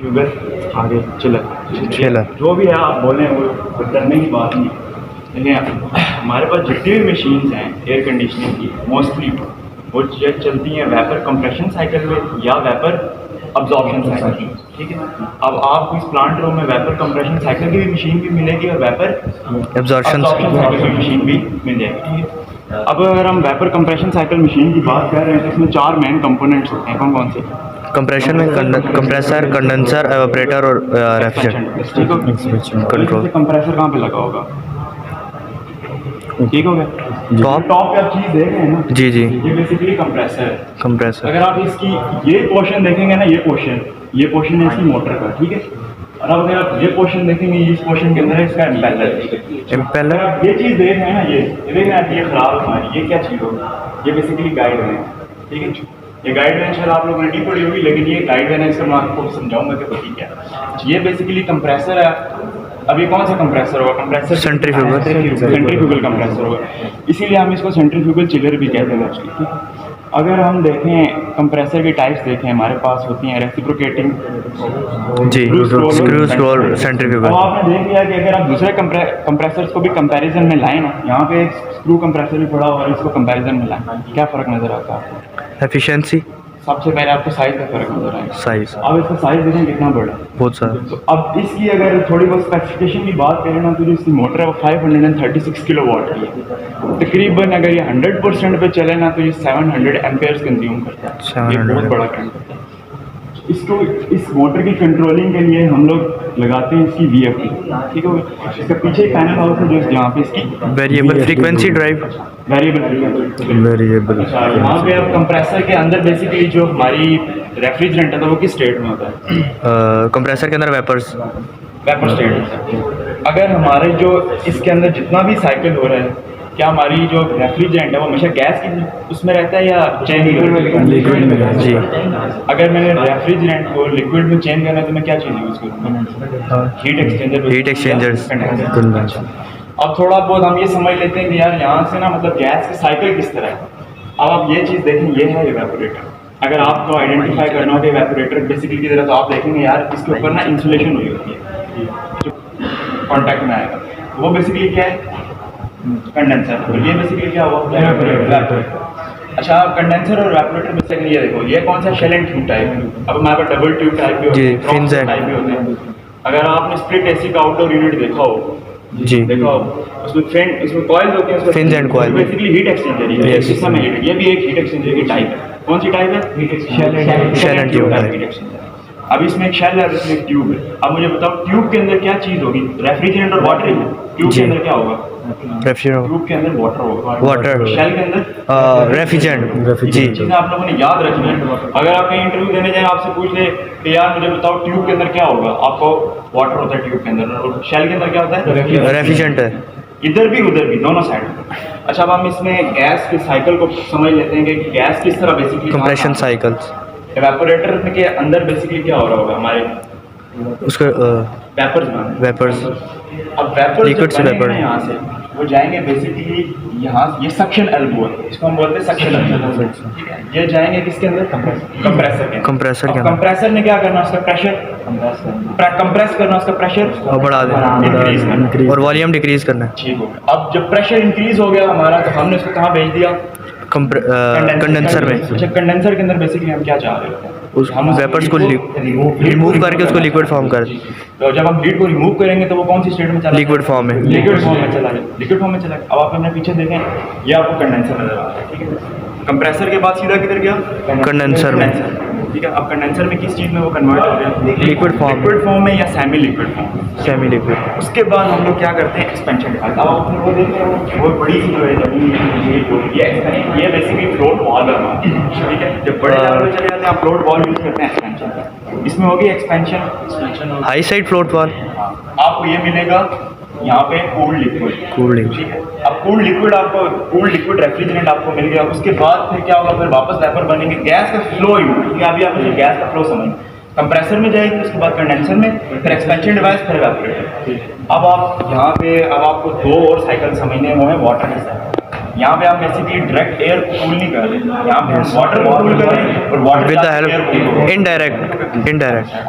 Sugar आगे chiller जो भी है आप बोलें वो कोई करने की बात नहीं है। लेकिन हमारे पास जितनी भी मशीन्स हैं एयर कंडीशनिंग की मोस्टली वो चलती हैं वेपर कंप्रेशन साइकिल में या वेपर अब्जॉर्प्शन साइकिल। ठीक है, अब आपको इस प्लांट रूम में वेपर कंप्रेशन साइकिल की भी मशीन भी मिलेगी और वेपर एब्जॉर्प्शन साइकिल की मशीन भी मिल जाएगी। ठीक है, अब अगर हम वेपर कंप्रेशन साइकिल मशीन की बात कर रहे हैं तो इसमें 4 मेन कंपोनेंट्स होते हैं। कौन कौन से? कंप्रेशन में कंप्रेसर, कंडेंसर, एवापोरेटर और रेफ्रिजरेटर। ठीक हो, कंट्रोल कंप्रेसर कहाँ पे लगा होगा? ठीक हो गया, टॉप पे आप चीज़ देख रहे हैं ना? जी जी, ये बेसिकली कंप्रेसर है। कंप्रेसर। अगर आप इसकी ये पोर्शन देखेंगे ना, ये पोर्शन है इसकी मोटर का। ठीक है, और अब अगर आप ये पोर्शन देखेंगे, इस पोर्शन के अंदर है इसका इम्पेलर। आप ये चीज़ देख रहे हैं ना, ये देख रहे हैं, ये खराब हमारी, ये क्या चीज़ होगी? ये बेसिकली गाइड है। ठीक है, ये गाइड लाइन शायद आप लोगों ने नहीं पढ़ी होगी, लेकिन ये गाइड लाइन है, इसका मैं आपको समझाऊंगा कि होती क्या है। ये बेसिकली कंप्रेसर है। अब ये कौन सा कंप्रेसर होगा? कंप्रेसर सेंट्रीफ्यूगल कंप्रेसर होगा, इसीलिए हम इसको सेंट्रीफ्यूगल चिलर भी कहते हैं मोस्टली। ठीक है, अगर हम देखें कंप्रेसर की टाइप्स देखें, हमारे पास होती हैं रेसिप्रोकेटिंग, जी, स्क्रू स्क्रॉल, सेंट्रीफ्यूगल। अब आपने देख लिया कि अगर आप दूसरे कंप्रेसर्स को भी कंपैरिजन में लाएं ना, यहाँ पे एक स्क्रू कंप्रेसर भी पड़ा हुआ है, इसको कंपैरिजन में लाएं, क्या फ़र्क नज़र आता है आपको? एफिशिएंसी। सबसे पहले आपको साइज़ का फ़र्क नज़र आएगा। साइज, अब इसका साइज़ देखें कितना बड़ा है, बहुत सारा। तो अब इसकी अगर थोड़ी बहुत स्पेसिफिकेशन की बात करें ना, तो जो इसकी मोटर है वो 536 किलोवाट की है। तकरीबन अगर ये 100% पे चले ना, तो ये 700 एम्पेयर्स कंज्यूम करता है। ये बहुत बड़ा करंट होता है। इसको इस मोटर की कंट्रोलिंग के लिए हम लोग लगाते हैं इसकी VFD। ठीक है, इसका पीछे एक पैनल हाउस है जो जहाँ पे इसकी वेरिएबल फ्रीक्वेंसी ड्राइव, वेरिएबल। अच्छा, यहाँ पे अब कंप्रेसर के अंदर बेसिकली जो हमारी रेफ्रिजरेंट है तो वो किस स्टेट में होता है? कंप्रेसर के अंदर वेपर्स, वेपर स्टेट होता है। अगर हमारे जो इसके अंदर जितना भी साइकिल हो रहा है, क्या हमारी जो रेफ्रिजरेंट है वो हमेशा गैस की उसमें रहता है या चेंज लिक्विड में? जी, अगर मैंने रेफ्रिजरेंट को लिक्विड में चेंज करना है तो मैं क्या चीज़ यूज़ करूँगा? Heat exchanger. Heat exchangers. अब थोड़ा बहुत हम ये समझ लेते हैं कि यार यहाँ से ना मतलब गैस की साइकिल किस तरह है। अब आप ये चीज़ देखें, ये है इवेपोरेटर। अगर आपको आइडेंटिफाई करना हो कि इवेपोरेटर बेसिकली की तरह, तो आप देखेंगे यार इसके ऊपर ना इंसुलेशन हुई होती है जो कॉन्टैक्ट में आएगा, वो बेसिकली क्या है? कंडेंसर। तो ये बेसिकली क्या हुआ? इवेपोरेटर। अच्छा, कंडेंसर और इवेपोरेटर बेसिकली ये देखो, ये कौन सा शेल एंड ट्यूब टाइप है। अब हमारे पास डबल ट्यूब टाइप भी होते हैं, फिन्स टाइप भी होते हैं। अगर आपने स्प्लिट एसी का आउटडोर यूनिट देखा हो, जी, देखो उसमें कॉइल होते हैं, fins and coil, basically heat exchanger ही है। सिस्टम है हीट, ये भी एक हीट एक्सचेंजर की टाइप है। कौन सी टाइप है? Shell and tube heat exchanger. अब इसमें एक शेल है और इसमें एक ट्यूब है। अब मुझे बताओ ट्यूब के अंदर क्या चीज़ होगी? रेफ्रिजरेंट और वाटर ही है। ट्यूब के अंदर क्या होगा? ट्यूब के अंदर वाटर होगा। वाटर। शेल के अंदर रेफ्रिजरेंट। जी, चीज़ें आप लोगों ने याद रखनी है। अगर आप कहीं इंटरव्यू देने जाए, आपसे पूछ ले कि यार मुझे बताओ ट्यूब के अंदर क्या होगा, आपको वाटर होता है ट्यूब के अंदर, और शेल के अंदर क्या होता है? रेफ्रिजरेंट है। इधर भी उधर भी, दोनों साइड। अच्छा, अब हम इसमें गैस के साइकिल को समझ लेते हैं कि गैस किस तरह बेसिकली कंप्रेशन साइकिल्स। इवेपोरेटर के अंदर बेसिकली क्या हो रहा होगा? हमारे उसके वेपर्स, अब वेपर्स लिक्विड से वेपर यहाँ से वो जाएंगे बेसिकली यहाँ, ये सक्शन एल्बो है, इसको हम बोलते हैं सक्शन एल्बो। ठीक है, ये जाएंगे किसके अंदर? कंप्रेसर के। कंप्रेसर के अंदर। कंप्रेसर ने क्या करना? उसका प्रेशर कंप्रेस करना, उसका प्रेशर और बढ़ा देना और वॉल्यूम डिक्रीज करना है। ठीक हो गया। अब जब प्रेशर इंक्रीज हो गया हमारा, तो हमने उसको कहाँ भेज दिया? कंडेंसर में। अच्छा, कंडेंसर के अंदर बेसिकली हम क्या चाह रहे होते हैं? हम वेपर्स को रिमूव करके उसको लिक्विड फॉर्म कर। तो जब हम हीट को रिमूव करेंगे तो वो कौन सी स्टेट में चला? लिक्विड फॉर्म में। लिक्विड फॉर्म में चला जाए, लिक्विड फॉर्म में चला। अब आप अपने पीछे देखें, ये आपको कंडेंसर नजर आ रहा है। ठीक है, कंप्रेसर के बाद सीधा किधर गया? कंडेंसर में। ठीक है, अब कंडेंसर में किस चीज़ में वो कन्वर्ट हो गया? लिक्विड फॉर्म में या semi liquid form? Semi liquid. उसके बाद हम लोग क्या करते हैं? Expansion device. अब आप वो देख रहे हो, वो बड़ी सी जो है ये बेसिकली फ्लोट वॉल है। ठीक है, जब बड़े लेवल पे चले जाते हैं आप फ्लोट वॉल यूज करते हैं एक्सपेंशन। इसमें होगी expansion, high side float wall. आपको ये मिलेगा यहाँ पे कूल्ड लिक्विड। ठीक है, अब कूल्ड लिक्विड रेफ्रिजरेंट आपको मिल गया। उसके बाद फिर क्या होगा? फिर वापस वेपर बनेंगे, गैस का फ्लो यूनिट। अभी आप गैस का फ्लो समझ, कंप्रेसर में जाएगी, उसके बाद कंडेंसर में, फिर एक्सपेंशन डिवाइस, फिर इवेपोरेटर। अब आप यहाँ पे अब आपको 2 और साइकिल समझने हैं, वो है वाटर की साइकिल। यहाँ पे आप बेसिकली डायरेक्ट एयर को कूल नहीं कर रहे, यहाँ पे हम वाटर को कूल कर रहे हैं और water with the help indirect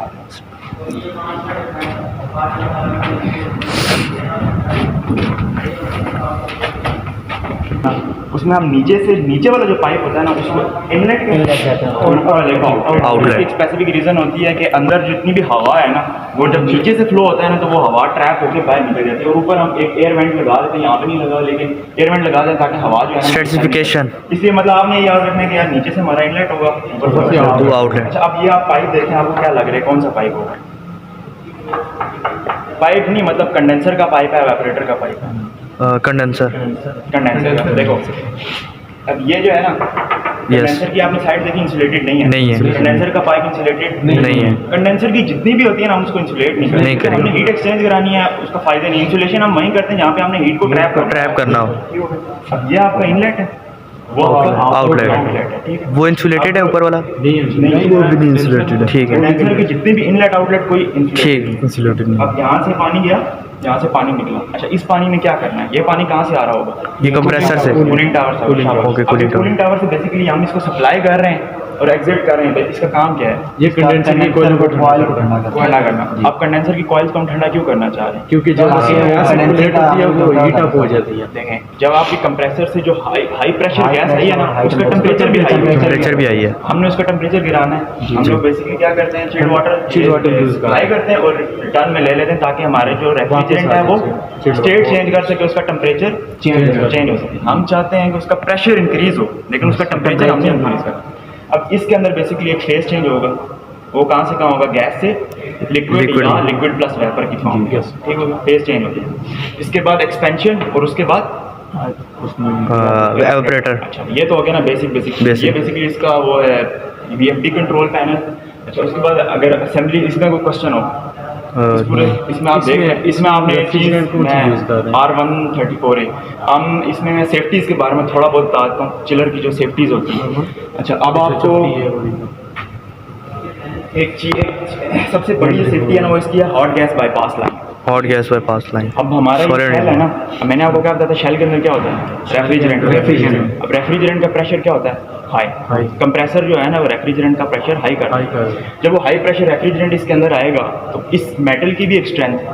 उसमें हम नीचे वाला जो पाइप होता है ना उसको इनलेट कहते हैं और ऊपर वाले को आउटलेट। एक स्पेसिफिक रीज़न होती है कि अंदर जितनी भी हवा है ना वो जब नीचे से फ्लो होता है ना तो वो हवा ट्रैप होकर बाहर निकल जाती है और ऊपर हम एक एयर वेंट लगा देते हैं, यहाँ पे नहीं लगा लेकिन एयर वेंट लगा देते हैं ताकि हवा जो है स्पेसिफिकेशन। इसलिए मतलब आपने याद रखना है कि यार नीचे से हमारा इनलेट होगा ऊपर से आउटलेट। अच्छा अब ये आप पाइप देखें, आपको क्या लग रहा है कौन सा पाइप होगा? पाइप नहीं मतलब कंडेंसर का पाइप है, एवापोरेटर का पाइप है? कंडेंसर कंडेंसर देखो अब ये जो है ना कंडेंसर की आपने साइड देखी इंसुलेटेड नहीं है। कंडेंसर का पाइप इंसुलेटेड नहीं है। कंडेंसर की जितनी भी होती है ना हम उसको इंसुलेट नहीं करते। हमने हीट एक्सचेंज करानी है उसका फायदा नहीं। इंसुलेशन हम वहीं करते हैं जहाँ पे हमने हीट को ट्रैप करना हो। अब ये आपका इनलेट है, वो आउटलेट है, ठीक है। वो इंसुलेटेड है ऊपर वाला? नहीं वो भी नहीं इंसुलेटेड है। ठीक है, कंडेंसर के जितने भी इनलेट आउटलेट कोई ठीक इंसुलेटेड नहीं। अब यहाँ से पानी गया, यहाँ से पानी निकला। अच्छा इस पानी में क्या करना है? ये पानी कहाँ से आ रहा होगा? ये कंप्रेसर से, कूलिंग टावर से। कूलिंग टावर से बेसिकली हम इसको सप्लाई कर रहे हैं और एग्जिट कर रहे हैं। इसका काम क्या है? ये कंडेंसर की कॉइल को ठंडा करना। अब कंडेंसर की कॉइल्स को हम ठंडा क्यों करना चाह रहे हैं? क्योंकि जब सर्कुलेट होती है वो हीट अप हो जाती है। देखें जब आपकी कंप्रेसर से जो हाई प्रेशर गैस आई है ना उसका टेम्परेचर भी आई है। हमने उसका टेम्परेचर गिराना है। हम लोग बेसिकली क्या करते हैं चिल्ड वाटर सप्लाई करते हैं और टन में ले लेते हैं ताकि हमारे जो रेफ्रिजरेंट है वो स्टेट चेंज कर सके, उसका टेम्परेचर चेंज हो सके। हम चाहते हैं कि उसका प्रेशर इंक्रीज हो लेकिन उसका टेम्परेचर हमने इंक्रीज करना। अब इसके अंदर बेसिकली एक फेज चेंज होगा। वो कहाँ से कहाँ होगा? गैस से लिक्विड या लिक्विड प्लस वेपर की फॉर्म। ठीक होगा, फेज चेंज हो गया। इसके बाद एक्सपेंशन और उसके बाद एवापोरेटर। अच्छा ये तो हो गया ना बेसिक। ये बेसिकली इसका वो है VFD कंट्रोल पैनल। अच्छा उसके बाद अगर असेंबली इसमें कोई क्वेश्चन हो इसमें आप देख रहे हैं, इसमें आपने R134 है। हम इसमें मैं सेफ्टीज़ के बारे में थोड़ा बहुत बताता हूँ, चिलर की जो सेफ्टीज़ होती हैं। अच्छा अब आपको एक चीज़ सबसे बड़ी सेफ्टी है ना वो इसकी है hot gas bypass line. Hot gas bypass line. अब हमारा शेल है ना, मैंने आपको क्या बताया था शेल के अंदर क्या होता है? रेफ्रिजरेंट। अब रेफ्रिजरेंट का प्रेशर क्या होता है? हाई। कंप्रेसर जो है ना वो रेफ्रिजरेंट का प्रेशर हाई करता है। जब वो हाई प्रेशर रेफ्रिजरेंट इसके अंदर आएगा तो इस मेटल की भी एक स्ट्रेंथ है।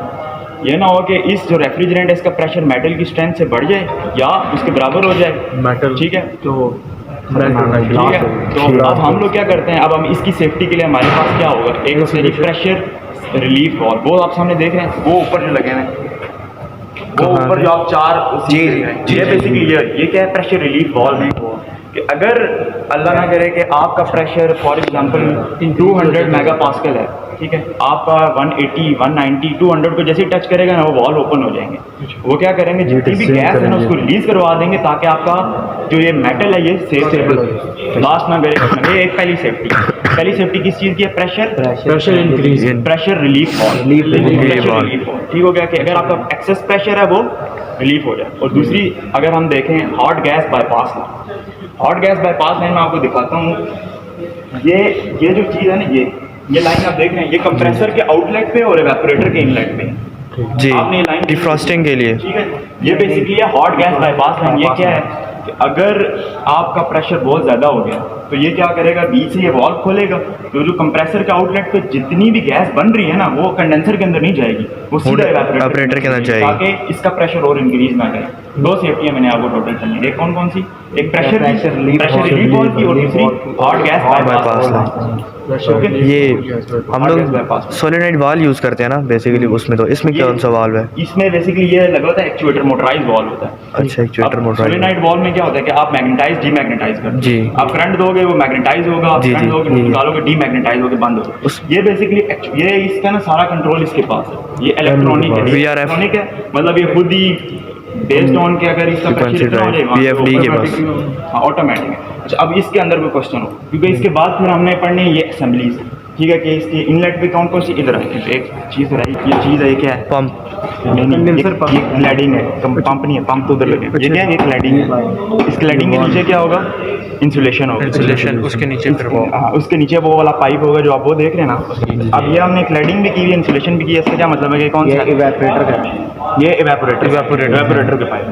ये ना हो कि इस जो रेफ्रिजरेंट है इसका प्रेशर मेटल की स्ट्रेंथ से बढ़ जाए या उसके बराबर हो जाए मेटल। ठीक है तो अब हम लोग क्या करते हैं? अब हम इसकी सेफ्टी के लिए हमारे पास क्या होगा? एक प्रेशर रिलीफ वॉल्व, वो आप सामने देख रहे हैं, वो ऊपर जो लगे हैं वो ऊपर जो आप चार ये बेसिकली ये क्या है? प्रेशर रिलीफ वॉल्व है कि अगर अल्लाह ना करे कि आपका प्रेशर फॉर एग्जांपल 200 मेगापास्कल है, ठीक है, आपका 180 190 200 को जैसे ही टच करेगा ना वो वॉल्व ओपन हो जाएंगे। वो क्या करेंगे? जितनी भी गैस है ना उसको रिलीज करवा देंगे ताकि आपका जो ये मेटल है ये सेफ लास्ट ना करेगा। ये एक पहली सेफ्टी किस चीज़ की है? Pressure increase, pressure relief valve. ठीक हो गया कि अगर आपका एक्सेस प्रेशर है वो रिलीफ हो जाए। और दूसरी अगर हम देखें hot gas bypass line, hot gas bypass line मैं आपको दिखाता हूँ। ये जो चीज़ है ना ये लाइन आप देख रहे हैं ये कंप्रेसर के आउटलेट पे और एवापोरेटर के इनलेट पे जी, आपने लाइन डिफ्रॉस्टिंग के लिए। ठीक है, ये बेसिकली है हॉट गैस बाईपास लाइन। ये क्या है कि अगर आपका प्रेशर बहुत ज़्यादा हो गया तो ये क्या करेगा? बीच से ये वॉल्व खोलेगा तो जो कंप्रेसर के आउटलेट पे जितनी भी गैस बन रही है ना वो कंडेंसर के अंदर नहीं जाएगी, वो सीधा एवापोरेटर के अंदर जाएगी ताकि इसका प्रेशर और इंक्रीज ना करे। दो सेफ्टियाँ मैंने आपको टोटल करनी। एक कौन सी? एक प्रेशर रिलीफ वॉल्व की और दूसरी हॉट गैस बाईपास लाइन। ये हम लोग सोलेनॉइड वाल्व यूज़ करते हैं ना बेसिकली उसमें। तो इसमें कौन सा वाल्व है? इसमें बेसिकली ये लगा होता है एक्चुएटर, मोटराइज वाल्व होता है। अच्छा, एक्चुएटर मोटराइज। सोलेनॉइड वाल्व में क्या होता है कि आप मैग्नेटाइज डीमैग्नेटाइज करते हैं। जी, आप करंट दोगे वो मैग्नेटाइज होगा, आप करंट दोगे निकालोगे डीमैग्नेटाइज होके बंद होगा। ये बेसिकली ये इसका ना सारा कंट्रोल इसके पास है। ये इलेक्ट्रॉनिक है, मतलब ये खुद ही बेस्ड ऑन के अगर इसका VFD के पास ऑटोमेटिक है। अच्छा अब इसके अंदर कोई क्वेश्चन हो क्योंकि इसके बाद फिर हमने पढ़नी ये असेंबलीज। ठीक है कि इसकी इनलेट पे कौन सी इधर है एक चीज़ है, ये चीज़ है क्या है? पंप। ये क्लैडिंग है, पंप नहीं है, पंप तो उधर लगे। ये क्या है? ये क्लैडिंग है। इस क्लैडिंग के नीचे क्या होगा? इंसुलेशन होगा। इंसुलेशन उसके नीचे फिर वो उसके नीचे वो वाला पाइप होगा जो आप वो देख रहे हैं ना। अब ये हमने क्लैडिंग भी की है, इंसुलेशन भी की है। इसका क्या मतलब है कि कौन सा? ये एवेपोरेटर के पाइप।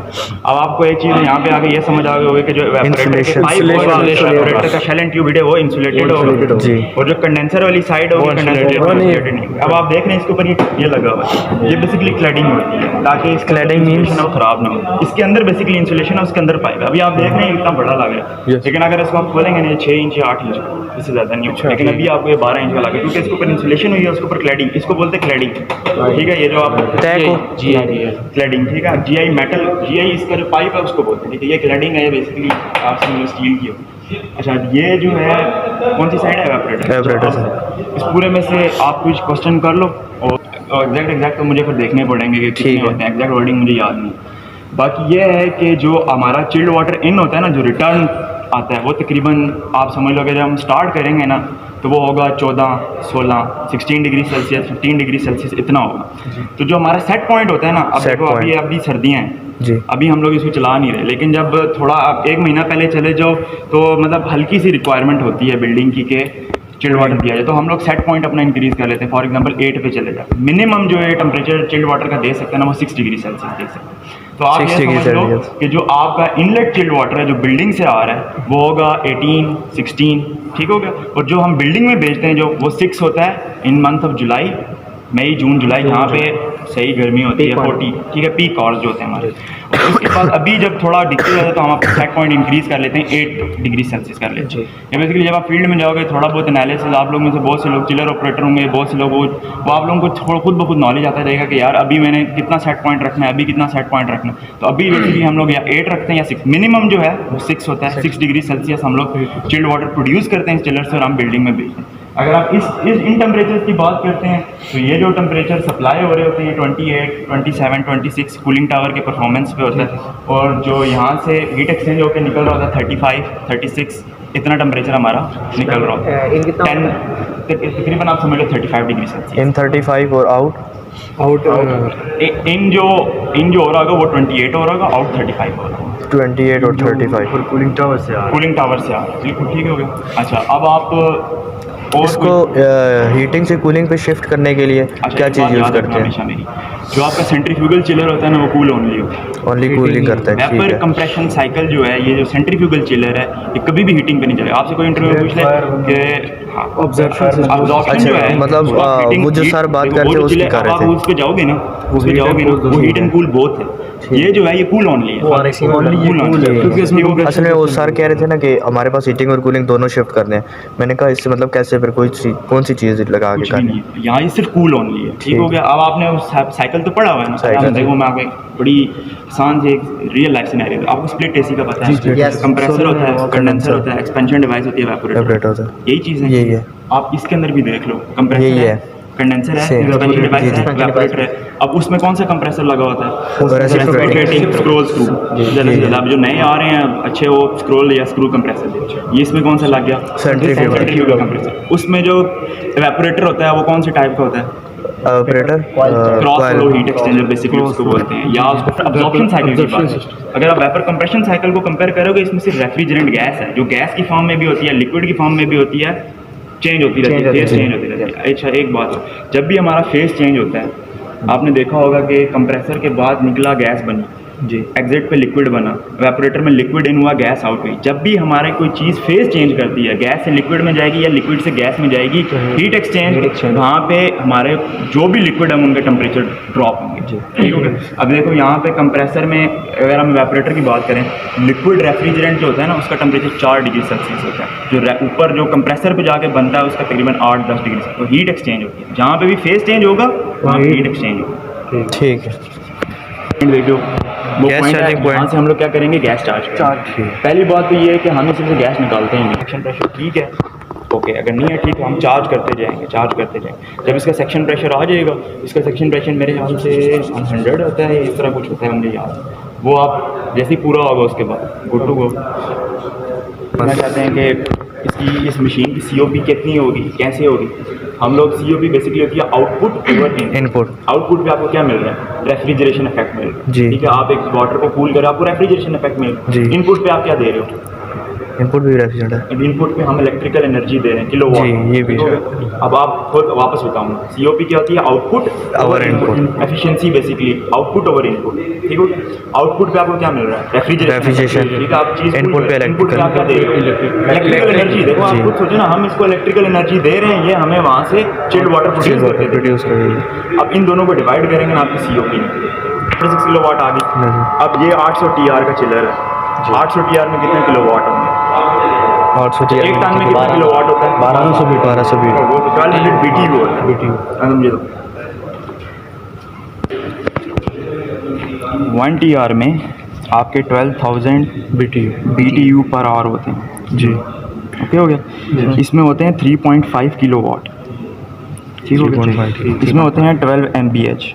अब आपको एक चीज़ यहाँ पे आगे ये समझ आ गई होगी कि जो एवेपोरेटर के पाइप होगा, एवेपोरेटर का शेल एंड ट्यूब है वो इंसुलेटेड होगा जी। और जो कंडेंसर वाली साइड होगी कंडेंसर नहीं। अब आप देख रहे हैं इसके ऊपर ये लगा हुआ है, ये बेसिकली क्लैडिंग होती है ताकि इसका Cladding means? इंसुलेशन वो खराब ना हो। इसके अंदर बेसिकली इंसुलेशन है, उसके अंदर पाइप है। अभी आप देख रहे हैं इतना बड़ा लग रहा है, लेकिन अगर इसको आप खोलेंगे ना 6 इंच या 8 इंच, इससे ज़्यादा नहीं होगा। लेकिन अभी आपको ये 12 इंच का लगा क्योंकि इसके ऊपर इंसुलेशन हुई है, उसके ऊपर क्लैडिंग, इसको बोलते हैं क्लैडिंग, ठीक है। ये जो आप तय को क्लैडिंग, ठीक है। जीआई मेटल, जीआई इसका जो पाइप है उसको बोलते हैं, ठीक है। ये क्लैडिंग है, ये बेसिकली आप समझ स्टील की होगी। अच्छा, ये जो है कौन सी साइड है एवेपोरेटर से। इस पूरे में से आप कुछ क्वेश्चन कर लो और एग्जैक्ट तो मुझे फिर देखने पड़ेंगे कि कितने होते हैं, एग्जैक्ट वर्डिंग मुझे याद नहीं। बाकी ये है कि जो हमारा चिल्ड वाटर इन होता है ना, जो रिटर्न आता है वो तकरीबन आप समझ लो कि जब हम स्टार्ट करेंगे ना तो वो होगा 14, 16, 16 डिग्री सेल्सियस, 15 डिग्री सेल्सियस इतना होगा। तो जो हमारा सेट पॉइंट होता है ना, अब देखो अभी सर्दियाँ हैं जी, अभी हम लोग इसको चला नहीं रहे, लेकिन जब थोड़ा आप 1 महीना पहले चले जाओ तो मतलब हल्की सी रिक्वायरमेंट होती है बिल्डिंग की के चिल्ड वाटर दिया जाए, तो हम लोग सेट पॉइंट अपना इंक्रीज़ कर लेते हैं। फॉर एग्जांपल 8 पे चले जाए, मिनिमम जो है टेम्परेचर चिल्ड वाटर का दे सकते हैं ना वो 6 डिग्री सेल्सियस दे सकते हैं। तो आप ये समझ लो कि जो आपका इनलेट चिल्ड वाटर है जो बिल्डिंग से आ रहा है वो होगा 18, 16, ठीक हो गया। और जो हम बिल्डिंग में बेचते हैं जो वो 6 होता है इन मंथ ऑफ जुलाई, मई, जून, जुलाई, जहाँ पे सही गर्मी होती है 40, ठीक है, पीक आवर्स जो होते हैं हमारे। और उसके बाद अभी जब थोड़ा डिक्रीज होता है तो हम अपना सेट पॉइंट इंक्रीज़ कर लेते हैं, 8 डिग्री सेल्सियस कर लेते हैं। या बेसिकली जब आप फील्ड में जाओगे थोड़ा बहुत एनालिसिस, आप लोग में से बहुत से लोग चिलर ऑपरेटर होंगे, बहुत से लोग वो आप लोगों को थोड़ा खुद ब खुद नॉलेज आता रहेगा कि यार अभी मैंने कितना सेट पॉइंट रखना है, अभी कितना सेट पॉइंट रखना है। तो अभी बेसिकली हम लोग या 8 रखते हैं या 6, मिनिमम जो है वो 6 होता है। 6 डिग्री सेल्सियस हम लोग चिल्ड वाटर प्रोड्यूस करते हैं इस चिलर से और हम बिल्डिंग में बेचते हैं। अगर आप इन टेम्परेचर की बात करते हैं तो ये जो टेम्परेचर सप्लाई हो रहे होते हैं 28, 27, 26 कूलिंग टावर के परफॉर्मेंस पे होता है, और जो यहाँ से हीट एक्सचेंज होकर निकल रहा होता है 35, 36 इतना टेम्परेचर हमारा निकल रहा होता है। 10 तकरीबन आप समझ लो 35 डिग्री सेल्सियस। इन 35 और आउट इन जो हो रहा होगा वो 28 हो रहा होगा, आउट 35 हो रहा होगा। 28 और 35 और कूलिंग टावर से आ बिल्कुल ठीक हो गया। अच्छा, अब आप और इसको हीटिंग से कूलिंग पे शिफ्ट करने के लिए क्या चीज़ यूज़ करते हैं? मेरी जो आपका सेंट्रीफ्यूगल चिलर होता है ना वो कूल ओनली होता है, ओनली कूलिंग करता है, ठीक वेपर है। कंप्रेशन साइकिल जो है, ये जो सेंट्रीफ्यूगल चिलर है ये कभी भी हीटिंग पे नहीं चलेगा। आपसे कोई इंटरव्यू पूछ ले कि अच्छा, जो है मतलब वो जो सर बात करते हैं उसकी कर रहे थे, उस पे जाओगे ना वो हीट एंड कूल बोथ है। ये जो है ये कूल ओनली है, असल में वो सर कह रहे थे ना कि हमारे पास हीटिंग और कूलिंग दोनों शिफ्ट करने हैं। मैंने कहा इससे मतलब कैसे, फिर कौन सी चीज़ लगा के करनी है? यहाँ ये सिर्फ कूल ओनली है, ठीक हो गया। अब आपने साइकिल तो पढ़ा हुआ है ना, देखो मैं आपको बड़ी आसान से एक रियल लाइफ सिनेरियो, आपको स्प्लिट एसी का पता है, कंप्रेसर होता है, कंडेंसर होता है, एक्सपेंशन डिवाइस होती है, एवापोरेटर होता है, यही चीज़ है। यही है, आप इसके अंदर भी देख लो, कंप्रेसर यही है, कंडेंसर है, एक्सपेंशन डिवाइस है, एवापोरेटर है। अब उसमें कौन सा कंप्रेसर लगा होता है? Scroll screw. अब जो नए आ रहे हैं अच्छे वो स्क्रोल या स्क्रू कंप्रेसर, ये इसमें कौन सा लग गया? Centrifugal compressor. उसमें जो एवापोरेटर होता है वो कौन से टाइप का होता है? Operator cross flow heat exchanger basically उसको बोलते हैं, या उसको अब्जॉर्प्शन साइकिल की बात। अगर आप वेपर कंप्रेशन साइकिल को कंपेयर करोगे, इसमें सिर्फ रेफ्रिजरेंट गैस है जो गैस की फॉर्म में भी होती है, लिक्विड की फॉर्म में भी होती है, चेंज होती रहती है, फेस चेंज होती रहती है। अच्छा, एक बात, जब भी हमारा फेस चेंज होता है आपने देखा होगा कि कंप्रेसर के बाद निकला गैस बनी जी, एग्जिट पे लिक्विड बना, एवापोरेटर में लिक्विड इन हुआ, गैस आउट हुई। जब भी हमारे कोई चीज़ फेस चेंज करती है, गैस से लिक्विड में जाएगी या लिक्विड से गैस में जाएगी, हीट एक्सचेंज, वहाँ पे हमारे जो भी लिक्विड है उनके टेम्परेचर ड्रॉप होंगे, ठीक है। अब देखो यहाँ पे कंप्रेसर में अगर हम एवापोरेटर की बात करें, लिक्विड रेफ्रिजरेंट जो होता है ना उसका टेम्परेचर 4 डिग्री सेल्सियस होता है, जो ऊपर जो कंप्रेसर पे जाके बनता है उसका तकरीबन 8-10 डिग्री सेल्सियस। तो हीट एक्सचेंज होती है, जहाँ पे भी फेस चेंज होगा वहाँ पे हीट एक्सचेंज होगा, ठीक है। देखो वो गैस पॉइंट है, चार्जिंग यहाँ से हम लोग क्या करेंगे, गैस चार्ज। पहली बात तो ये है कि हम इसमें से गैस निकालते हैं, सेक्शन प्रेशर ठीक है, ओके, अगर नहीं है ठीक तो हम चार्ज करते जाएंगे। जब इसका सेक्शन प्रेशर आ जाएगा, इसका सेक्शन प्रेशर मेरे ख्याल से 100 होता है, इस तरह कुछ होता है मुझे याद, वो आप जैसे ही पूरा होगा उसके बाद गुड टू गो। कहना चाहते हैं कि इस मशीन की COP कितनी होगी, कैसे होगी? हम लोग COP बेसिकली होती है आउटपुट ओवर इनपुट। आउटपुट पे आपको क्या मिल रहा है? रेफ्रिजरेशन इफेक्ट मिल रहा है, जी, ठीक है। आप एक वाटर को कूल करें, आपको रेफ्रिजरेशन इफेक्ट मिल रहा है। इनपुट पे आप क्या दे रहे हो? इनपुट भी रेफ्रिजरेटर है। इनपुट पे हम इलेक्ट्रिकल एनर्जी दे रहे हैं किलो जी, ये भी है। अब आप खुद वापस बताऊँ COP क्या होती है, output Over input। Efficiency basically output over input, ठीक है। आउटपुट पे आपको क्या मिल रहा है, रेफ्रिजरेशन। ठीक है। आप चीज Input पे इनपुट पे electrical। आप क्या दे रहे हो, इलेक्ट्रिकल एनर्जी। देखो आप जी। खुद सोचो ना, हम इसको इलेक्ट्रिकल एनर्जी दे रहे हैं, ये हमें वहाँ से chilled water chill water produce produce कर रही है। अब इन दोनों को डिवाइड करेंगे ना आपकी COP में 6 किलोवाट आ गई। अब ये 800 TR का चिलर है, 800 TR में कितने किलोवाट होंगे, 800 एक टन में कितना किलोवाट होता है, 1200 बीट वो तो 1200 BTU होता है। समझे तो 1 TR में आपके 12,000 BTU पर आवर होते हैं जी। ओके हो गया। इसमें होते हैं 3.5 किलोवाट, ठीक हो गया। 3.5 इसमें होते हैं 12 MBH।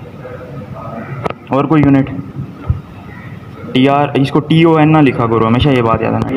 और कोई यूनिट TR, इसको TON ना लिखा करो, हमेशा ये बात याद है ना।